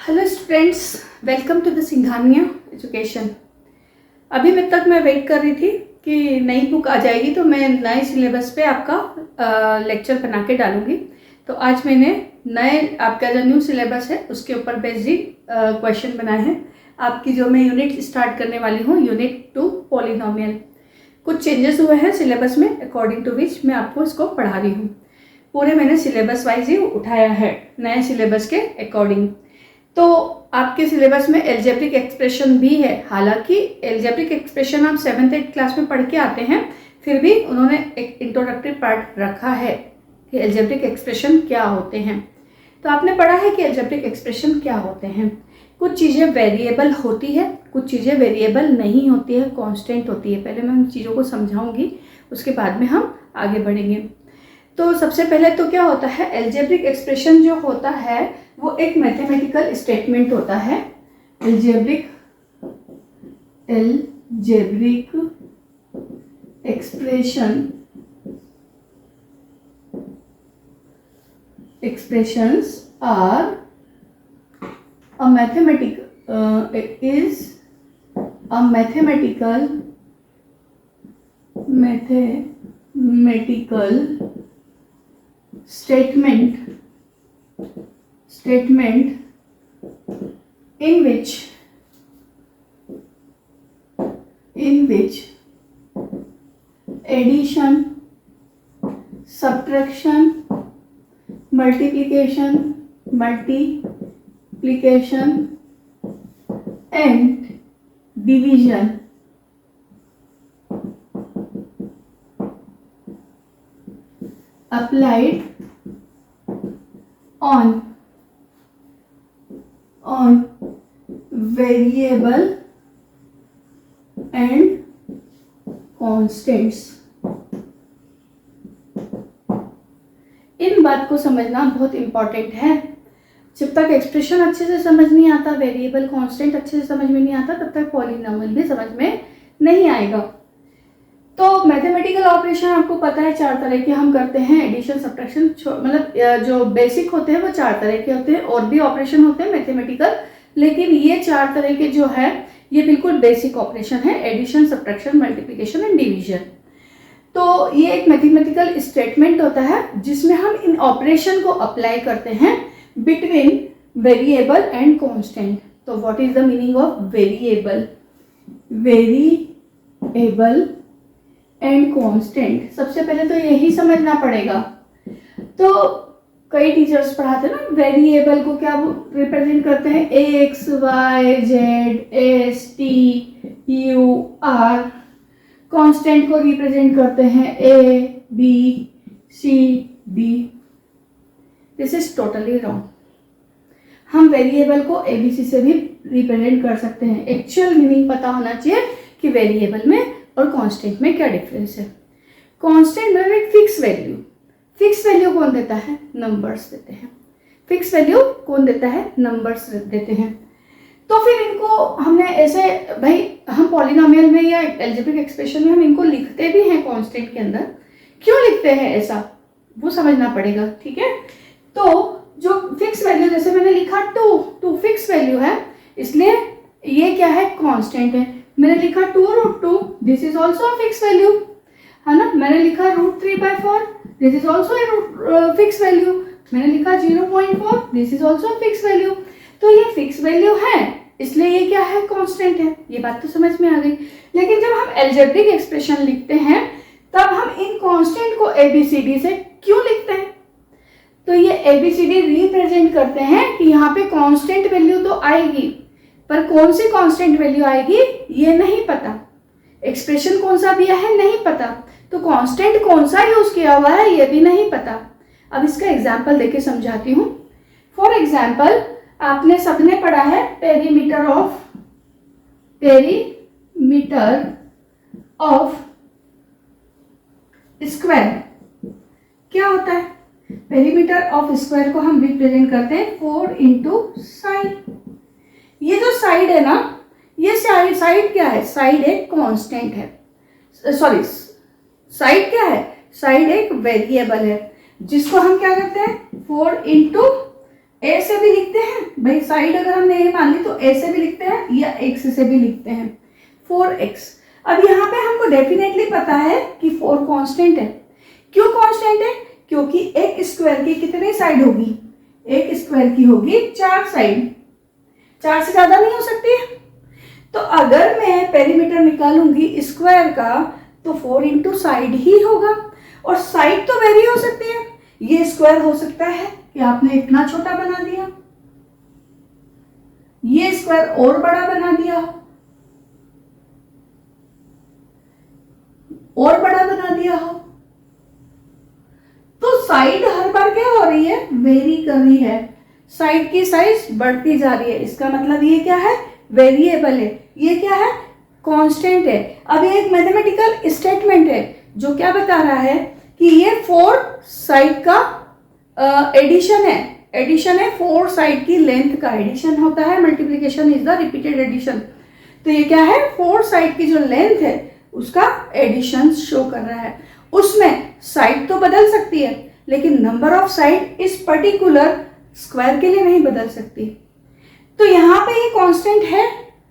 Hello students, welcome to the Singhania education. अभी तक मैं वेट कर रही थी कि नई बुक आ जाएगी तो मैं नए सिलेबस पे आपका लेक्चर बना के डालूंगी। तो आज मैंने नए आपका जो न्यू सिलेबस है उसके ऊपर बेसिक क्वेश्चन बनाए हैं। आपकी जो मैं यूनिट स्टार्ट करने वाली हूँ, यूनिट 2 पॉलिनोमियल। कुछ चेंजेस हुए हैं सिलेबस में, अकॉर्डिंग टू विच मैं आपको इसको पढ़ा रही हूँ। पूरे मैंने सिलेबस वाइज ही उठाया है नए सिलेबस के अकॉर्डिंग। तो आपके सिलेबस में एल्जेब्रिक एक्सप्रेशन भी है। हालांकि एल्जेब्रिक एक्सप्रेशन आप 7th-8th क्लास में पढ़ के आते हैं, फिर भी उन्होंने एक इंट्रोडक्टरी पार्ट रखा है कि एल्जेब्रिक एक्सप्रेशन क्या होते हैं। तो आपने पढ़ा है कि एल्जेब्रिक एक्सप्रेशन क्या होते हैं। कुछ चीज़ें वेरिएबल होती है, कुछ चीज़ें वेरिएबल नहीं होती है, कांस्टेंट होती है। पहले मैं उन चीज़ों को समझाऊंगी, उसके बाद में हम आगे बढ़ेंगे। तो सबसे पहले तो क्या होता है, एल्जेब्रिक एक्सप्रेशन जो होता है वो एक मैथमेटिकल स्टेटमेंट होता है। Algebraic expressions are a mathematical statement in which addition, subtraction, multiplication and division applied on variable and constants। इन बात को समझना बहुत इंपॉर्टेंट है। जब तक एक्सप्रेशन अच्छे से समझ नहीं आता, वेरिएबल कांस्टेंट अच्छे से समझ में नहीं आता, तब तक पॉलिनोमियल भी समझ में नहीं आएगा। तो मैथमेटिकल ऑपरेशन आपको पता है 4 तरह के हम करते हैं। एडिशन, सब्ट्रैक्शन, मतलब जो बेसिक होते हैं वो 4 तरह के होते हैं। और भी ऑपरेशन होते हैं मैथमेटिकल, लेकिन ये 4 तरह के जो है ये बिल्कुल बेसिक ऑपरेशन है। Addition, subtraction, multiplication and division. तो ये एक मैथमेटिकल स्टेटमेंट होता है जिसमें हम इन ऑपरेशन को अप्लाई करते हैं बिटवीन वेरिएबल एंड कांस्टेंट। तो what is the meaning of variable and constant? सबसे पहले तो यही समझना पड़ेगा। तो कई टीचर्स पढ़ाते हैं ना, वेरिएबल को क्या रिप्रेजेंट करते हैं, X, Y, Z, S, T, U, R. Constant को रिप्रेजेंट करते हैं A, B, C, D. This is totally wrong. हम वेरिएबल को एबीसी से भी रिप्रेजेंट कर सकते हैं। एक्चुअल मीनिंग पता होना चाहिए कि वेरिएबल में और कांस्टेंट में क्या डिफरेंस है। कांस्टेंट में एक फिक्स वैल्यू। फिक्स वैल्यू कौन देता है? नंबर्स देते हैं। फिक्स वैल्यू कौन देता है? नंबर्स देते हैं। तो फिर इनको हमने ऐसे, भाई हम पॉलिनोमियल में या एल्जेब्रिक एक्सप्रेशन में हम इनको लिखते भी हैं कांस्टेंट के अंदर। क्यों लिखते हैं ऐसा, वो समझना पड़ेगा, ठीक है। तो जो फिक्स वैल्यू, जैसे मैंने लिखा 2 फिक्स वैल्यू है, इसलिए ये क्या है? कांस्टेंट है। मैंने लिखा 2√2, this is also fix value, है ना। मैंने लिखा √3/4, this is also fix value. मैंने लिखा 0.4, this is also fix value. तो ये फिक्स वैल्यू है, इसलिए ये क्या है? कांस्टेंट है। ये बात तो समझ में आ गई। लेकिन जब हम एल्जेब्रिक एक्सप्रेशन लिखते हैं तब हम इन कांस्टेंट को एबीसीडी से क्यों लिखते हैं? तो ये एबीसीडी रिप्रेजेंट करते हैं कि यहाँ पे कांस्टेंट वैल्यू तो आएगी, पर कौन सी कांस्टेंट वैल्यू आएगी ये नहीं पता। एक्सप्रेशन कौन सा दिया है नहीं पता, तो कांस्टेंट कौन सा यूज किया हुआ है ये भी नहीं पता। अब इसका एग्जांपल देके समझाती हूँ। फॉर एग्जांपल, आपने सबने पढ़ा है पेरीमीटर ऑफ स्क्वायर। क्या होता है? पेरीमीटर ऑफ स्क्वायर को हम रिप्रेजेंट करते हैं 4 × साइड। ये जो साइड है ना, ये साइड क्या है? साइड एक कांस्टेंट है, सॉरी साइड क्या है? साइड एक वेरिएबल है जिसको हम क्या करते हैं 4 × ए से भी लिखते हैं भाई साइड अगर हमने ए मान ली तो ए से भी लिखते हैं या x से भी लिखते हैं, 4x। अब यहाँ पे हमको डेफिनेटली पता है कि 4 कांस्टेंट है। क्यों कांस्टेंट है? क्योंकि एक स्क्वायर की कितनी साइड होगी? एक स्क्वायर की होगी 4 साइड, 4 से ज्यादा नहीं हो सकती है। तो अगर मैं पेरीमीटर निकालूंगी स्क्वायर का तो 4 इंटू साइड ही होगा, और साइड तो वेरी हो सकती है। ये स्क्वायर हो सकता है कि आपने इतना छोटा बना दिया, ये स्क्वायर और बड़ा बना दिया, और बड़ा बना दिया हो। तो साइड हर बार क्या हो रही है? वेरी कर रही है, साइड की साइज बढ़ती जा रही है। इसका मतलब ये क्या है? वेरिएबल है। ये क्या है? कांस्टेंट है। अब ये एक मैथमेटिकल स्टेटमेंट है जो क्या बता रहा है कि ये 4 साइड का एडिशन है। एडिशन है 4 साइड की लेंथ का एडिशन होता है। Multiplication is the repeated addition. तो ये क्या है? 4 साइड की जो लेंथ है उसका एडिशन शो कर रहा है। उसमें साइड तो बदल सकती है लेकिन नंबर ऑफ साइड इस पर्टिकुलर स्क्वायर के लिए नहीं बदल सकती। तो यहाँ पे ये कांस्टेंट है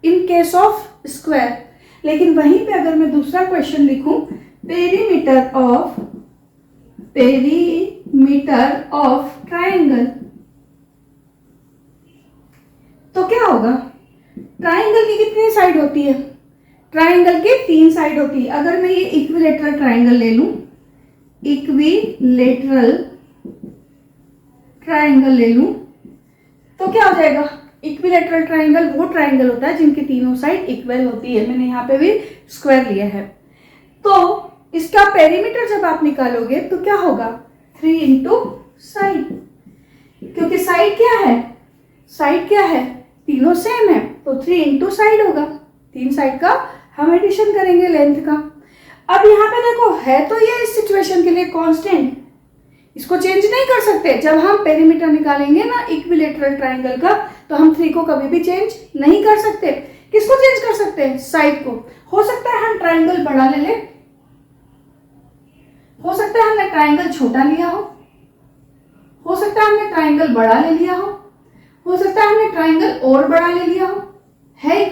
इन केस ऑफ स्क्वायर। लेकिन वहीं पे अगर मैं दूसरा क्वेश्चन लिखूं, पेरीमीटर ऑफ ट्राइंगल, तो क्या होगा? ट्राइंगल की कितनी साइड होती है? ट्राइंगल के 3 साइड होती है। अगर मैं ये इक्विलेटरल ट्राइंगल ले लूं, इक्विलेटरल ट्राइंगल ले लूं तो क्या हो जाएगा? इक्विलेटरल ट्राइंगल वो ट्राइंगल होता है जिनकी तीनों साइड इक्वल होती है। मैंने यहाँ पे भी स्क्वायर लिया है। तो इसका पेरीमीटर जब आप निकालोगे तो क्या होगा? 3 इंटू साइड, क्योंकि साइड क्या है? साइड क्या है? तीनों सेम है तो 3 इंटू साइड होगा। 3 साइड का हम एडिशन करेंगे लेंथ का। अब यहाँ पे देखो, है तो ये इस सिचुएशन के लिए कांस्टेंट, इसको चेंज नहीं कर सकते। जब हम पेरीमीटर निकालेंगे ना इक्विलेटरल ट्राइंगल का, तो हम 3 को कभी भी चेंज नहीं कर सकते। किसको चेंज कर सकते हैं? साइड को। हो सकता है हम ट्राइंगल बड़ा ले लें, हो सकता है हमने ट्राइंगल छोटा लिया हो सकता है हमने ट्राइंगल बड़ा ले लिया हो सकता है हमने ट्राइंगल और बड़ा ले लिया हो। है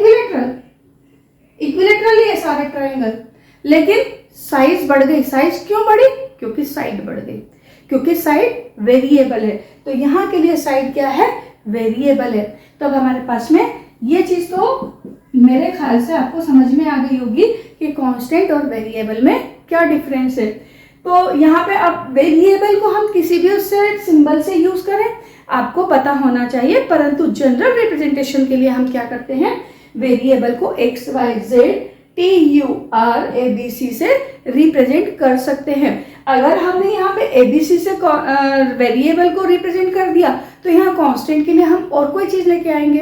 इक्विलेटरल ही है सारे ट्राइंगल, लेकिन साइज बढ़ गई। साइज क्यों बढ़ी? क्योंकि साइड बढ़ गई, क्योंकि साइड वेरिएबल है। तो यहाँ के लिए साइड क्या है? वेरिएबल है। तो अब हमारे पास में ये चीज तो मेरे ख्याल से आपको समझ में आ गई होगी कि कांस्टेंट और वेरिएबल में क्या डिफरेंस है। तो यहाँ पे अब वेरिएबल को हम किसी भी उससे सिंबल से यूज करें आपको पता होना चाहिए, परंतु जनरल रिप्रेजेंटेशन के लिए हम क्या करते हैं? वेरिएबल को एक्स वाई जेड TURABC से रिप्रेजेंट कर सकते हैं। अगर हमने यहाँ पे ABC से वेरिएबल को रिप्रेजेंट कर दिया तो यहाँ कांस्टेंट के लिए हम और कोई चीज लेके आएंगे,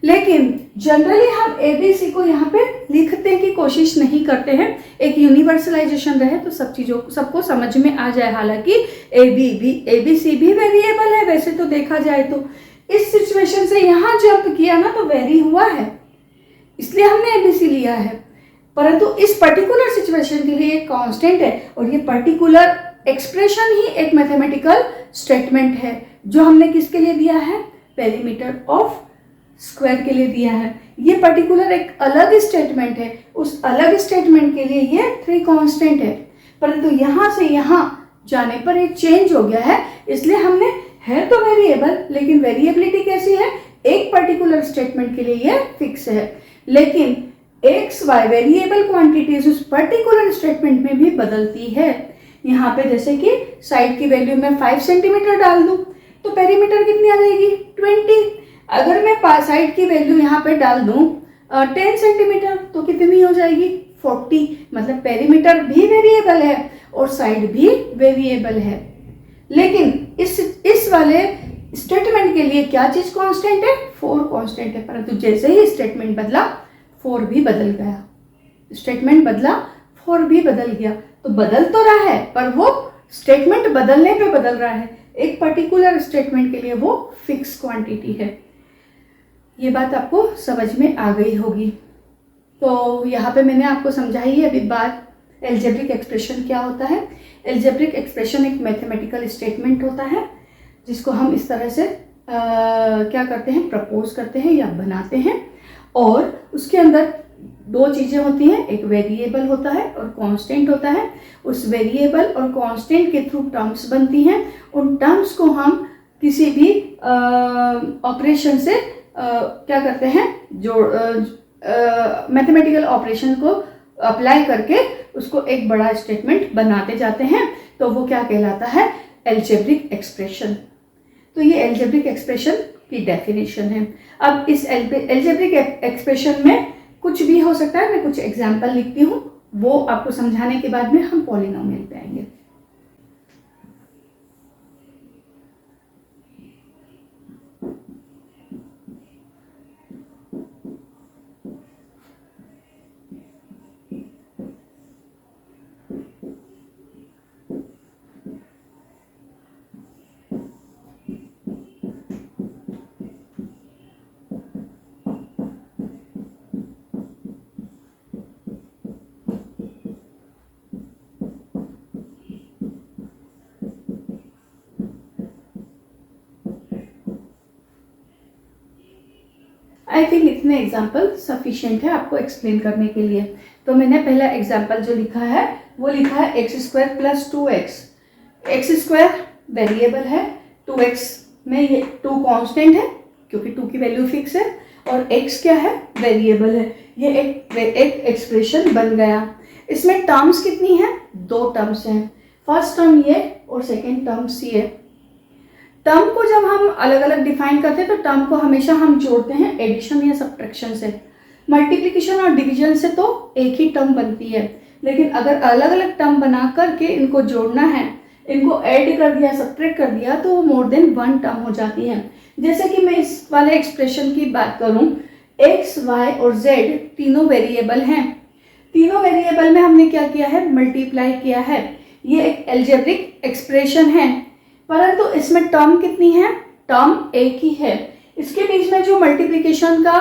लेकिन जनरली हम ABC को यहाँ पे लिखने की कोशिश नहीं करते हैं। एक यूनिवर्सलाइजेशन रहे तो सब चीजों सबको समझ में आ जाए। हालांकि ABC भी वेरिएबल है वैसे तो देखा जाए तो। इस सिचुएशन से यहाँ जंप किया ना तो वेरी हुआ है, इसलिए हमने ABC लिया है, परंतु इस पर्टिकुलर सिचुएशन के लिए एक कांस्टेंट है। और ये पर्टिकुलर एक्सप्रेशन ही एक मैथमेटिकल स्टेटमेंट है जो हमने किसके लिए दिया है? पेरीमीटर ऑफ स्क्वायर के लिए दिया है। ये पर्टिकुलर एक अलग स्टेटमेंट है, उस अलग स्टेटमेंट के लिए ये 3 कांस्टेंट है, परंतु यहाँ से यहाँ जाने पर ये चेंज हो गया है। इसलिए हमने है तो वेरिएबल, लेकिन वेरिएबिलिटी कैसी है? एक पर्टिकुलर स्टेटमेंट के लिए ये फिक्स है, लेकिन एक्स वाई वेरिएबल क्वांटिटीज उस पर्टिकुलर स्टेटमेंट में भी बदलती है। यहाँ पे जैसे कि साइड की वैल्यू में 5 सेंटीमीटर डाल दूं तो पेरीमीटर कितनी आ जाएगी? 20। अगर मैं साइड की वैल्यू यहाँ पे डाल दूं 10 सेंटीमीटर तो कितनी हो जाएगी? 40। मतलब पेरीमीटर भी वेरिएबल है और साइड भी वेरिएबल है, लेकिन इस वाले स्टेटमेंट के लिए क्या चीज कांस्टेंट है? 4 कांस्टेंट है। परंतु जैसे ही स्टेटमेंट बदला 4 भी बदल गया। स्टेटमेंट बदला 4 भी बदल गया। तो बदल तो रहा है पर वो स्टेटमेंट बदलने पे बदल रहा है। एक पर्टिकुलर स्टेटमेंट के लिए वो फिक्स क्वांटिटी है। ये बात आपको समझ में आ गई होगी। तो यहाँ पे मैंने आपको समझाई है अभी बात एल्जेब्रिक एक्सप्रेशन क्या होता है। एल्जेब्रिक एक्सप्रेशन एक मैथमेटिकल स्टेटमेंट होता है जिसको हम इस तरह से क्या करते हैं, प्रपोज करते हैं या बनाते हैं। और उसके अंदर दो चीज़ें होती हैं, एक वेरिएबल होता है और कांस्टेंट होता है। उस वेरिएबल और कांस्टेंट के थ्रू टर्म्स बनती हैं। उन टर्म्स को हम किसी भी ऑपरेशन से क्या करते हैं, मैथमेटिकल ऑपरेशन को अप्लाई करके उसको एक बड़ा स्टेटमेंट बनाते जाते हैं। तो वो क्या कहलाता है, एल्जेब्रिक एक्सप्रेशन। तो ये एल्जेब्रिक एक्सप्रेशन की डेफिनेशन है। अब इस एल्जेब्रिक एक्सप्रेशन में कुछ भी हो सकता है। मैं कुछ एग्जाम्पल लिखती हूँ, वो आपको समझाने के बाद में हम पॉलिनोमियल पे आएंगे। आई थिंक इतने एग्जाम्पल सफिशिएंट है आपको एक्सप्लेन करने के लिए। तो मैंने पहला एग्जाम्पल जो लिखा है वो लिखा है x square plus 2x। X square variable है, 2x में ये 2 कांस्टेंट है क्योंकि 2 की वैल्यू फिक्स है, और x क्या है, वेरिएबल है। ये एक एक्सप्रेशन बन गया। इसमें टर्म्स कितनी है, 2 टर्म्स हैं। फर्स्ट टर्म ये और सेकेंड टर्म्स ये। टर्म को जब हम अलग अलग डिफाइन करते हैं तो टर्म को हमेशा हम जोड़ते हैं एडिशन या सब्ट्रैक्शन से। मल्टीप्लिकेशन और डिवीजन से तो एक ही टर्म बनती है, लेकिन अगर अलग अलग टर्म बना करके इनको जोड़ना है, इनको ऐड कर दिया, सब्ट्रैक्ट कर दिया, तो वो मोर देन 1 टर्म हो जाती है। जैसे कि मैं इस वाले एक्सप्रेशन की बात करूं, x, y और z तीनों वेरिएबल हैं। तीनों वेरिएबल में हमने क्या किया है, मल्टीप्लाई किया है। ये एक एल्जेब्रिक एक्सप्रेशन है, परंतु इसमें टर्म कितनी है, टर्म एक ही है। इसके बीच में जो मल्टीप्लिकेशन का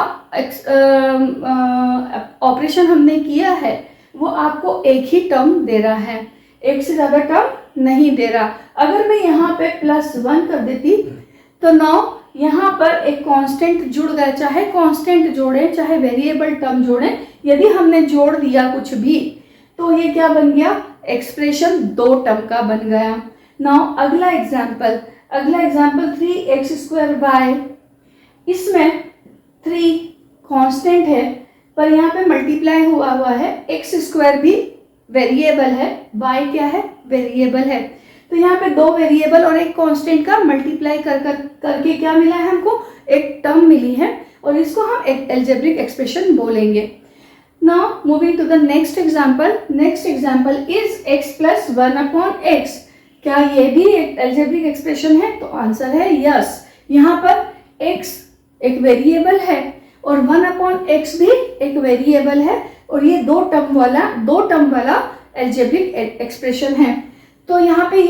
ऑपरेशन हमने किया है वो आपको एक ही टर्म दे रहा है, एक से ज़्यादा टर्म नहीं दे रहा। अगर मैं यहाँ पे +1 कर देती तो नाउ यहाँ पर एक कांस्टेंट जुड़ गया। चाहे कांस्टेंट जोड़ें चाहे वेरिएबल टर्म जोड़ें, यदि हमने जोड़ दिया कुछ भी तो ये क्या बन गया, एक्सप्रेशन 2 टर्म का बन गया। नाउ अगला एग्जाम्पल 3x²y। इसमें 3 कांस्टेंट है पर यहाँ पे मल्टीप्लाई हुआ है। x² भी वेरिएबल है, y क्या है, वेरिएबल है। तो यहाँ पे 2 वेरिएबल और एक कांस्टेंट का मल्टीप्लाई करके क्या मिला है, हमको एक टर्म मिली है, और इसको हम एक एल्जेब्रिक एक्सप्रेशन बोलेंगे। Now moving to the next example. Next example is x + 1/x। क्या ये भी एक एल्जेब्रिक एक्सप्रेशन है, तो आंसर है यस। यहाँ पर x एक वेरिएबल है और 1/x भी एक वेरिएबल है, और ये 2 टर्म वाला एल्जेब्रिक एक्सप्रेशन है। तो यहाँ पे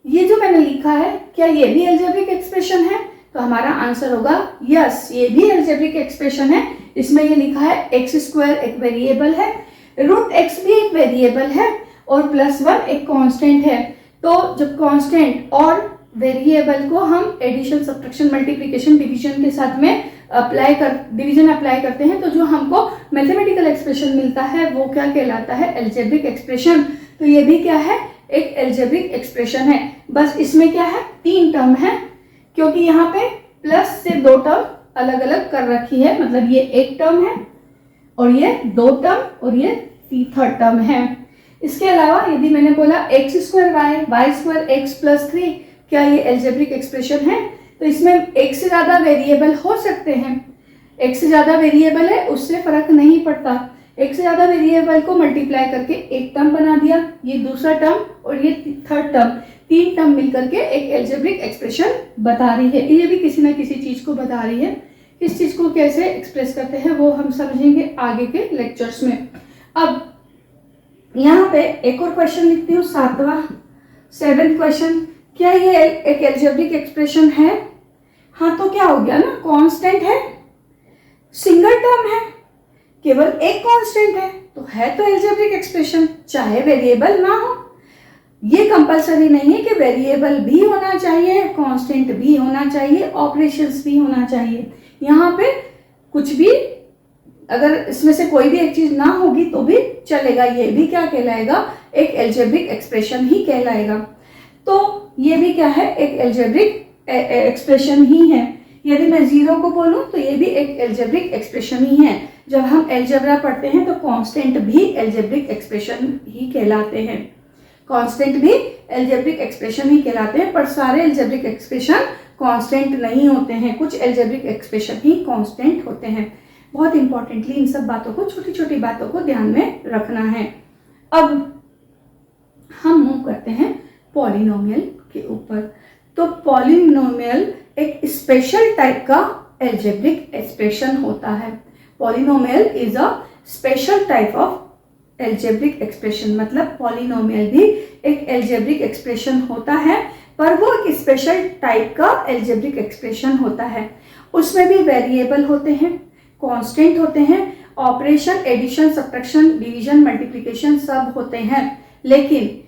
ये जो मैंने लिखा है, क्या ये भी एल्जेब्रिक एक्सप्रेशन है, तो हमारा आंसर होगा यस, ये भी एल्जेब्रिक एक्सप्रेशन है। इसमें ये लिखा है x² एक वेरिएबल है, √x भी एक वेरिएबल है, और +1 एक कांस्टेंट है। तो जब कांस्टेंट और वेरिएबल को हम एडिशन, सब्ट्रैक्शन, मल्टीप्लिकेशन, डिवीजन के साथ में डिवीजन अप्लाई करते हैं, तो जो हमको मैथमेटिकल एक्सप्रेशन मिलता है वो क्या कहलाता है, एल्जेब्रिक एक्सप्रेशन। तो ये भी क्या है, एक एल्जेब्रिक एक्सप्रेशन है। बस इसमें क्या है, 3 टर्म है, क्योंकि यहाँ पे प्लस से 2 टर्म अलग अलग कर रखी है। मतलब ये एक टर्म है और ये 2 टर्म और ये 3rd टर्म है। इसके अलावा यदि मैंने बोला x² y² x + 3, क्या ये एल्जेब्रिक एक्सप्रेशन है, तो इसमें एक से ज़्यादा वेरिएबल हो सकते हैं। एक से ज़्यादा वेरिएबल है उससे फर्क नहीं पड़ता। एक से ज़्यादा वेरिएबल को मल्टीप्लाई करके एक टर्म बना दिया, ये दूसरा टर्म और ये 3rd टर्म, 3 टर्म मिलकर के एक एल्जेब्रिक एक्सप्रेशन बता रही है। ये भी किसी ना किसी चीज़ को बता रही है। किस चीज़ को कैसे एक्सप्रेस करते हैं वो हम समझेंगे आगे के लेक्चर्स में। अब यहाँ पे एक और क्वेश्चन लिखती हूँ, 7th क्वेश्चन। क्या ये एक एल्जेब्रिक एक्सप्रेशन है? हाँ, तो क्या हो गया ना, कांस्टेंट है, सिंगल टर्म है, केवल एक कांस्टेंट है, तो है तो एल्जेब्रिक एक्सप्रेशन, चाहे वेरिएबल ना हो। ये कंपलसरी नहीं है कि वेरिएबल भी होना चाहिए, कांस्टेंट भी होना चाहिए, ऑपरेशंस भी होना चाहिए। यहाँ पे कुछ भी, अगर इसमें से कोई भी एक चीज ना होगी तो भी चलेगा, ये भी क्या कहलाएगा, एक एल्जेब्रिक एक्सप्रेशन ही कहलाएगा। तो ये भी क्या है, एक एल्जेब्रिक एक्सप्रेशन ही है। यदि मैं 0 को बोलूं तो ये भी एक एल्जेब्रिक एक्सप्रेशन ही है। जब हम एल्जेब्रा पढ़ते हैं तो कांस्टेंट भी एल्जेब्रिक एक्सप्रेशन ही कहलाते हैं, कांस्टेंट भी एल्जेब्रिक एक्सप्रेशन ही कहलाते हैं। पर सारे एल्जेब्रिक एक्सप्रेशन कांस्टेंट नहीं होते हैं, कुछ एल्जेब्रिक एक्सप्रेशन ही कांस्टेंट होते हैं। बहुत इंपॉर्टेंटली इन सब बातों को, छोटी छोटी बातों को ध्यान में रखना है। अब हम मूव करते हैं पॉलिनोमियल के ऊपर। तो पॉलिनोमियल एक स्पेशल टाइप का एल्जेब्रिक एक्सप्रेशन होता है। Polynomial is a special type of algebraic expression, मतलब पॉलिनोमियल भी एक एल्जेब्रिक एक्सप्रेशन होता है, पर वो एक स्पेशल टाइप का एल्जेब्रिक एक्सप्रेशन होता है। उसमें भी वेरिएबल होते हैं, कांस्टेंट होते हैं, operation, addition, subtraction, division, multiplication सब होते हैं। लेकिन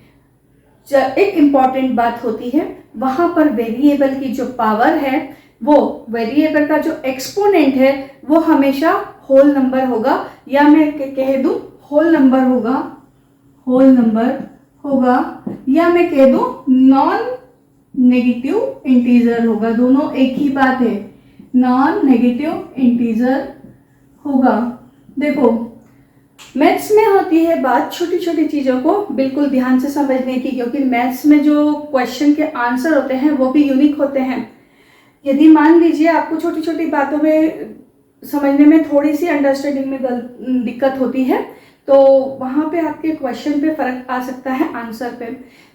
एक इम्पॉर्टेंट बात होती है, वहां पर वेरिएबल की जो पावर है, वो वेरिएबल का जो एक्सपोनेंट है वो हमेशा होल नंबर होगा, या मैं कह दूं होल नंबर होगा, होल नंबर होगा, या मैं कह दूं नॉन नेगेटिव इंटीजर होगा। दोनों एक ही बात है, नॉन नेगेटिव इंटीजर होगा। देखो मैथ्स में होती है बात छोटी छोटी चीज़ों को बिल्कुल ध्यान से समझने की, क्योंकि मैथ्स में जो क्वेश्चन के आंसर होते हैं वो भी यूनिक होते हैं। यदि मान लीजिए आपको छोटी छोटी बातों में समझने में थोड़ी सी अंडरस्टैंडिंग में दिक्कत होती है, तो वहाँ पे आपके क्वेश्चन पे फर्क आ सकता है आंसर पे।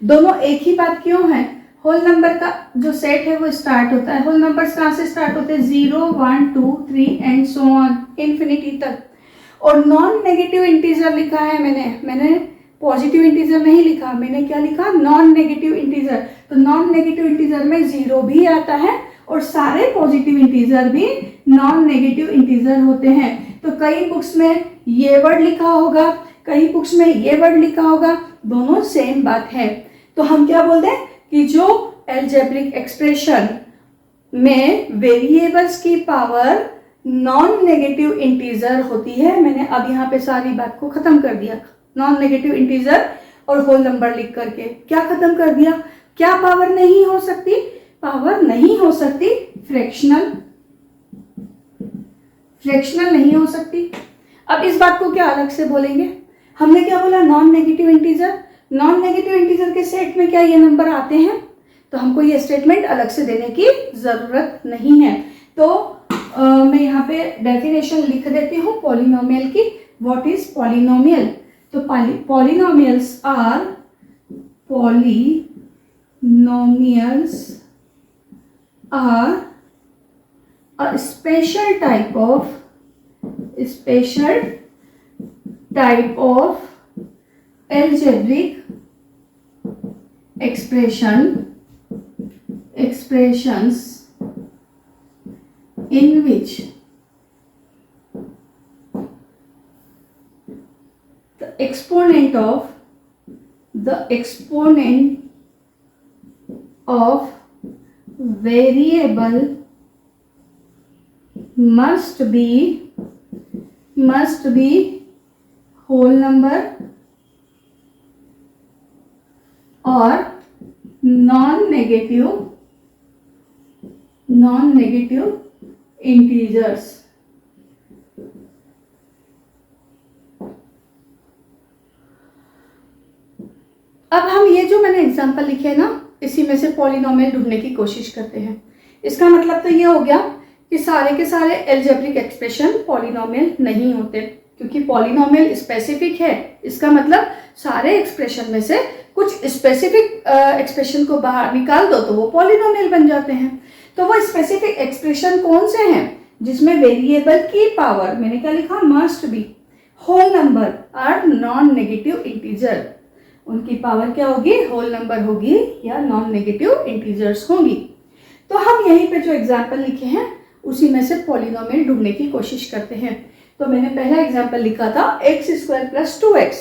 दोनों एक ही बात क्यों है, होल नंबर का जो सेट है वो स्टार्ट होता है, होल नंबर्स कहाँ से स्टार्ट होते हैं, 0, 1, 2, 3 एंड सो ऑन इन्फिनिटी तक। और नॉन नेगेटिव इंटीजर लिखा है मैंने पॉजिटिव इंटीजर नहीं लिखा, मैंने क्या लिखा, नॉन नेगेटिव इंटीजर। तो नॉन नेगेटिव इंटीजर में 0 भी आता है और सारे पॉजिटिव इंटीजर भी नॉन नेगेटिव इंटीजर होते हैं। तो कई बुक्स में ये वर्ड लिखा होगा, कई बुक्स में ये वर्ड लिखा होगा, दोनों सेम बात है। तो हम क्या बोलते हैं कि जो एल्जेब्रिक एक्सप्रेशन में वेरिएबल्स की पावर नॉन नेगेटिव इंटीजर होती है, मैंने अब यहाँ पे सारी बात को खत्म कर दिया, नॉन नेगेटिव इंटीजर और होल नंबर लिख करके क्या खत्म कर दिया, क्या पावर नहीं हो सकती, पावर नहीं हो सकती फ्रैक्शनल, फ्रैक्शनल नहीं हो सकती। अब इस बात को क्या अलग से बोलेंगे, हमने क्या बोला, non negative integer, non negative integer के सेट में क्या ये नंबर आते हैं, तो हमको ये स्टेटमेंट अलग से देने की जरूरत नहीं है। तो मैं यहाँ पे डेफिनेशन लिख देती हूँ पॉलिनोमियल की। व्हाट इज पॉलिनोमियल, तो polynomials are, polynomials are a special type of algebraic expressions in which the exponent of variable must be whole number or non-negative integers। अब हम ये जो मैंने एग्जांपल लिखे हैं ना, इसी में से पॉलिनोमियल ढूंढने की कोशिश करते हैं। इसका मतलब तो ये हो गया कि सारे के सारे एल्जेब्रिक एक्सप्रेशन पॉलिनोमियल नहीं होते, क्योंकि पॉलिनोमियल स्पेसिफिक है। इसका मतलब सारे एक्सप्रेशन में से कुछ स्पेसिफिक एक्सप्रेशन को बाहर निकाल दो तो वो पॉलिनोमियल बन जाते हैं। तो वो स्पेसिफिक एक्सप्रेशन कौन से हैं जिसमें वेरिएबल की पावर, मैंने क्या लिखा, मस्ट बी होल नंबर और नॉन नेगेटिव इंटीजर, उनकी पावर क्या होगी, होल नंबर होगी या नॉन नेगेटिव इंटीजर्स होंगी। तो हम यहीं पे जो एग्जाम्पल लिखे हैं उसी में से पॉलिनोमियल ढूंढने की कोशिश करते हैं। तो मैंने पहला एग्जाम्पल लिखा था x² + 2x,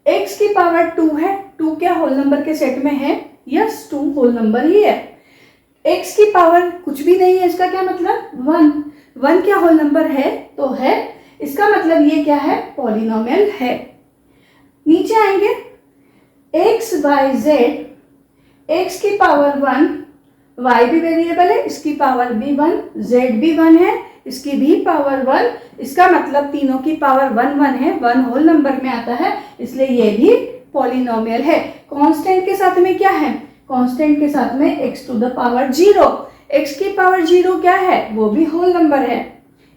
x की पावर 2 है, 2 क्या होल नंबर के सेट में है? यस, 2 होल नंबर ही है। x की पावर कुछ भी नहीं है, इसका क्या मतलब 1। 1 क्या होल नंबर है? तो है, इसका मतलब ये क्या है? पॉलिनोमियल है। नीचे आएंगे, x y z, x की पावर 1, y भी वेरिएबल है, इसकी पावर भी 1, z भी 1 है, इसकी भी पावर 1, इसका मतलब तीनों की पावर 1 1 है, 1 होल नंबर में आता है, इसलिए ये भी पॉलिनोमियल है। कांस्टेंट के साथ में क्या है? कांस्टेंट के साथ में x to the power 0, x की पावर 0 क्या है? वो भी होल नंबर है,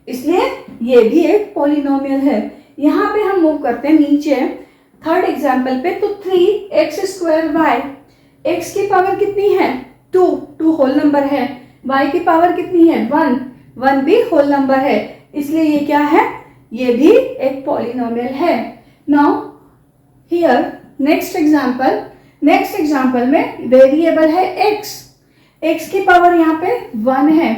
इसलिए ये भी एक पॉलिनोमियल है। यहाँ पे हम मूव करते हैं नीचे थर्ड एग्जाम्पल पे, तो 3x² y, x की पावर कितनी है? 2, 2 होल नंबर है, y की पावर कितनी है? 1, 1 भी होल नंबर है, इसलिए ये क्या है? ये भी एक पॉलिनोमियल है। नाउ हियर नेक्स्ट एग्जाम्पल में वेरिएबल है x, x की पावर यहाँ पे 1 है,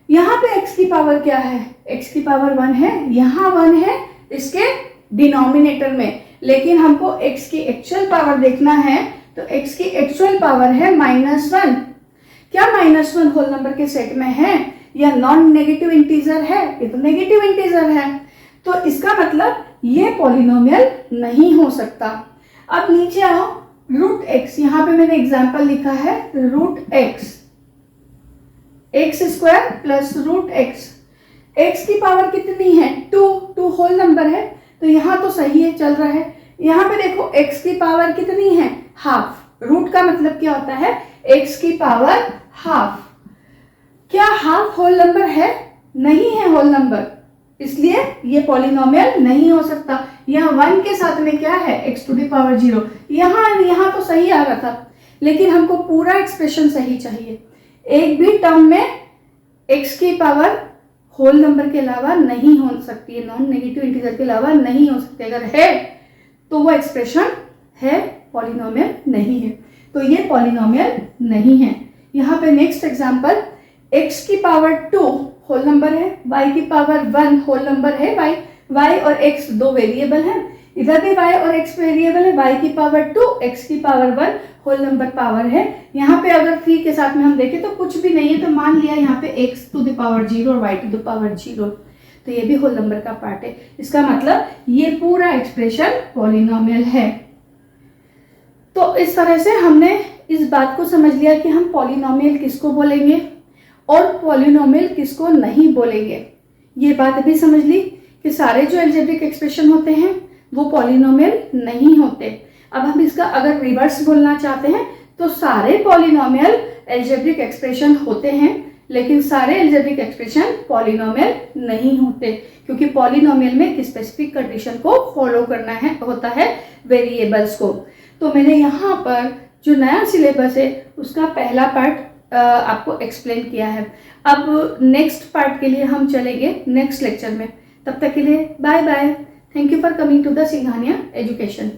यहाँ पे x की पावर क्या है? x की पावर 1 है, यहाँ 1 है इसके डिनोमिनेटर में, लेकिन हमको x की एक्चुअल पावर देखना है, तो x की एक्चुअल पावर है -1। क्या -1 होल नंबर के सेट में है या नॉन नेगेटिव इंटीजर है? ये तो नेगेटिव इंटीजर है, तो इसका मतलब ये पॉलिनोमियल नहीं हो सकता। अब नीचे आओ, √x, यहाँ पे मैंने एग्जाम्पल लिखा है √x, x² plus √x, x की पावर कितनी है? 2, 2 होल नंबर है, तो यहाँ तो सही है, चल रहा है। यहाँ पे देखो x की पावर कितनी है? हाफ। रूट का मतलब क्या होता है? x की पावर हाफ। क्या हाफ होल नंबर है? नहीं है होल नंबर, इसलिए ये पॉलिनोमियल नहीं हो सकता। यहाँ 1 के साथ में क्या है? x to the power 0। यहाँ तो सही आ रहा था, लेकिन हमको पूरा एक्सप्रेशन सही चाहिए। एक भी टर्म में x की पावर होल नंबर के अलावा नहीं हो सकती है, नॉन नेगेटिव इंटीजर के अलावा नहीं हो सकती। अगर है तो वो एक्सप्रेशन है, पॉलिनोमियल नहीं है, तो ये पॉलिनोमियल नहीं है। यहाँ पे नेक्स्ट एग्जांपल, x की पावर 2 होल नंबर है, y की पावर 1 होल नंबर है, y और x दो वेरिएबल हैं, इधर भी y और x वेरिएबल है, y की पावर 2, x की पावर 1 होल नंबर पावर है। यहाँ पे अगर 3 के साथ में हम देखें तो कुछ भी नहीं है, तो मान लिया यहाँ पे x टू द पावर 0 और y टू द पावर 0, तो ये भी होल नंबर का पार्ट है। इसका मतलब ये पूरा एक्सप्रेशन पॉलिनोमियल है। तो इस तरह से हमने इस बात को समझ लिया कि हम पॉलिनोमियल किसको बोलेंगे और पॉलिनोमियल किसको नहीं बोलेंगे। ये बात भी समझ ली कि सारे जो अलजेब्रिक एक्सप्रेशन होते हैं वो पॉलिनोमियल नहीं होते। अब हम इसका अगर रिवर्स बोलना चाहते हैं तो सारे पॉलिनोमियल अलजेब्रिक एक्सप्रेशन होते हैं, लेकिन सारे अलजेब्रिक एक्सप्रेशन पॉलिनोमियल नहीं होते, क्योंकि पॉलिनोमियल में एक स्पेसिफिक कंडीशन को फॉलो करना होता है वेरिएबल्स को। तो मैंने यहाँ पर जो नया सिलेबस है उसका पहला पार्ट आपको एक्सप्लेन किया है। अब नेक्स्ट पार्ट के लिए हम चलेंगे नेक्स्ट लेक्चर में। तब तक के लिए bye bye. Thank you for coming to the Singhania education.